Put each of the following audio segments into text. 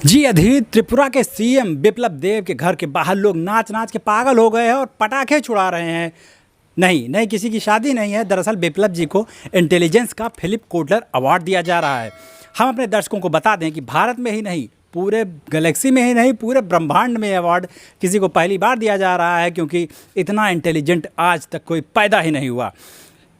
जी अधीर, त्रिपुरा के सीएम बिप्लब देब के घर के बाहर लोग नाच नाच के पागल हो गए हैं और पटाखे छुड़ा रहे हैं। नहीं नहीं, किसी की शादी नहीं है। दरअसल बिप्लब जी को इंटेलिजेंस का फिलिप कोटलर अवार्ड दिया जा रहा है। हम अपने दर्शकों को बता दें कि भारत में ही नहीं, पूरे गैलेक्सी में ही नहीं, पूरे ब्रह्मांड में अवार्ड किसी को पहली बार दिया जा रहा है, क्योंकि इतना इंटेलिजेंट आज तक कोई पैदा ही नहीं हुआ।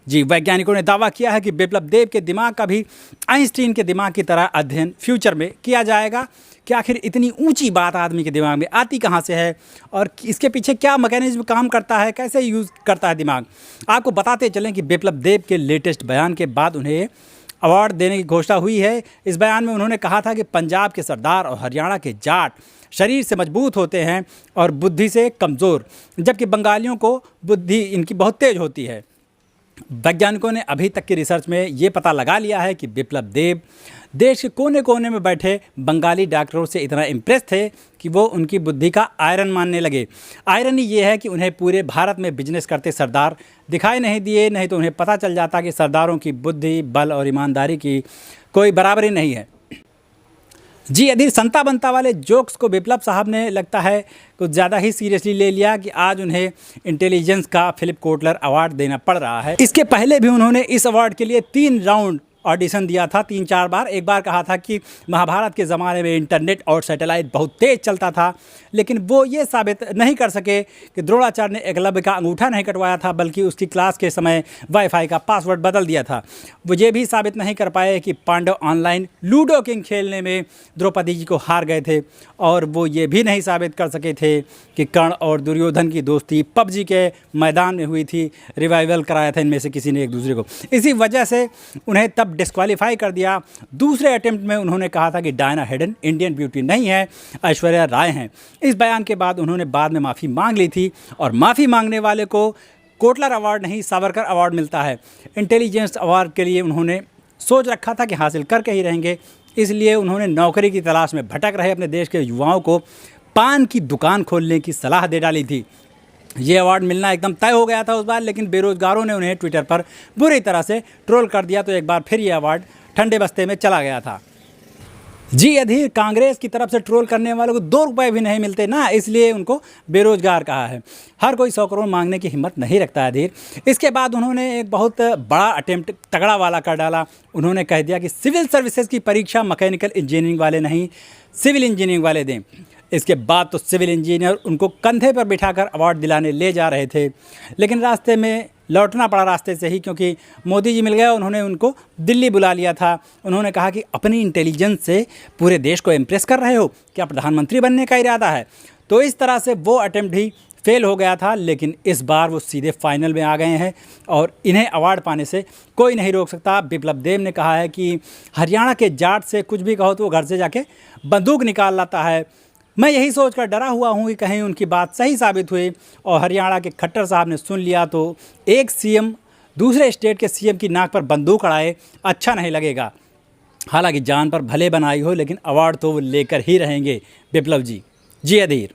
जी, वैज्ञानिकों ने दावा किया है कि बिप्लब देब के दिमाग का भी आइंस्टीन के दिमाग की तरह अध्ययन फ्यूचर में किया जाएगा कि आखिर इतनी ऊंची बात आदमी के दिमाग में आती कहाँ से है और इसके पीछे क्या मैकेनिज्म काम करता है, कैसे यूज़ करता है दिमाग। आपको बताते चलें कि बिप्लब देब के लेटेस्ट बयान के बाद उन्हें अवार्ड देने की घोषणा हुई है। इस बयान में उन्होंने कहा था कि पंजाब के सरदार और हरियाणा के जाट शरीर से मजबूत होते हैं और बुद्धि से कमज़ोर, जबकि बंगालियों को बुद्धि इनकी बहुत तेज होती है। वैज्ञानिकों ने अभी तक की रिसर्च में ये पता लगा लिया है कि बिप्लब देब देश के कोने कोने में बैठे बंगाली डॉक्टरों से इतना इम्प्रेस थे कि वो उनकी बुद्धि का आयरन मानने लगे। आयरन ये है कि उन्हें पूरे भारत में बिजनेस करते सरदार दिखाई नहीं दिए, नहीं तो उन्हें पता चल जाता कि सरदारों की बुद्धि, बल और ईमानदारी की कोई बराबरी नहीं है। जी अधीर, संता बनता वाले जोक्स को बिप्लब साहब ने लगता है कुछ ज़्यादा ही सीरियसली ले लिया कि आज उन्हें इंटेलिजेंस का फिलिप कोटलर अवार्ड देना पड़ रहा है। इसके पहले भी उन्होंने इस अवार्ड के लिए 3 राउंड ऑडिशन दिया था, 3-4 बार। एक बार कहा था कि महाभारत के ज़माने में इंटरनेट और सैटेलाइट बहुत तेज़ चलता था, लेकिन वो ये साबित नहीं कर सके कि द्रोणाचार्य ने एकलव्य का अंगूठा नहीं कटवाया था, बल्कि उसकी क्लास के समय वाईफाई का पासवर्ड बदल दिया था। वो ये भी साबित नहीं कर पाए कि पांडव ऑनलाइन लूडो किंग खेलने में द्रौपदी जी को हार गए थे, और वो ये भी नहीं साबित कर सके थे कि कर्ण और दुर्योधन की दोस्ती पबजी के मैदान में हुई थी, रिवाइवल कराया था इनमें से किसी ने एक दूसरे को। इसी वजह से उन्हें तब डिस्क्वालीफाई कर दिया। दूसरे अटेम्प्ट में उन्होंने कहा था कि डायना हेडन इंडियन ब्यूटी नहीं है, ऐश्वर्या राय हैं। इस बयान के बाद उन्होंने बाद में माफ़ी मांग ली थी, और माफ़ी मांगने वाले को कोटलर अवार्ड नहीं, सावरकर अवार्ड मिलता है। इंटेलिजेंस अवार्ड के लिए उन्होंने सोच रखा था कि हासिल करके ही रहेंगे, इसलिए उन्होंने नौकरी की तलाश में भटक रहे अपने देश के युवाओं को पान की दुकान खोलने की सलाह दे डाली थी। ये अवार्ड मिलना एकदम तय हो गया था उस बार, लेकिन बेरोजगारों ने उन्हें ट्विटर पर बुरी तरह से ट्रोल कर दिया, तो एक बार फिर ये अवार्ड ठंडे बस्ते में चला गया था। जी अधीर, कांग्रेस की तरफ से ट्रोल करने वालों को 2 रुपये भी नहीं मिलते ना, इसलिए उनको बेरोजगार कहा है। हर कोई 100 करोड़ मांगने की हिम्मत नहीं रखता है अधीर। इसके बाद उन्होंने एक बहुत बड़ा अटेम्प्ट तगड़ा वाला कर डाला। उन्होंने कह दिया कि सिविल सर्विसेज की परीक्षा मैकेनिकल इंजीनियरिंग वाले नहीं, सिविल इंजीनियरिंग वाले दें। इसके बाद तो सिविल इंजीनियर उनको कंधे पर बिठाकर अवार्ड दिलाने ले जा रहे थे, लेकिन रास्ते में लौटना पड़ा रास्ते से ही, क्योंकि मोदी जी मिल गए। उन्होंने उनको दिल्ली बुला लिया था। उन्होंने कहा कि अपनी इंटेलिजेंस से पूरे देश को इम्प्रेस कर रहे हो, क्या प्रधानमंत्री बनने का इरादा है? तो इस तरह से वो अटेम्प्ट ही फेल हो गया था, लेकिन इस बार वो सीधे फाइनल में आ गए हैं और इन्हें अवार्ड पाने से कोई नहीं रोक सकता। बिप्लब देब ने कहा है कि हरियाणा के जाट से कुछ भी कहो तो वो घर से जाके बंदूक निकाल लाता है। मैं यही सोचकर डरा हुआ हूँ कि कहीं उनकी बात सही साबित हुई और हरियाणा के खट्टर साहब ने सुन लिया तो एक सीएम दूसरे स्टेट के सीएम की नाक पर बंदूक अड़ाए, अच्छा नहीं लगेगा। हालांकि जान पर भले बनाई हो, लेकिन अवार्ड तो वो लेकर ही रहेंगे बिप्लब जी। जी अधीर।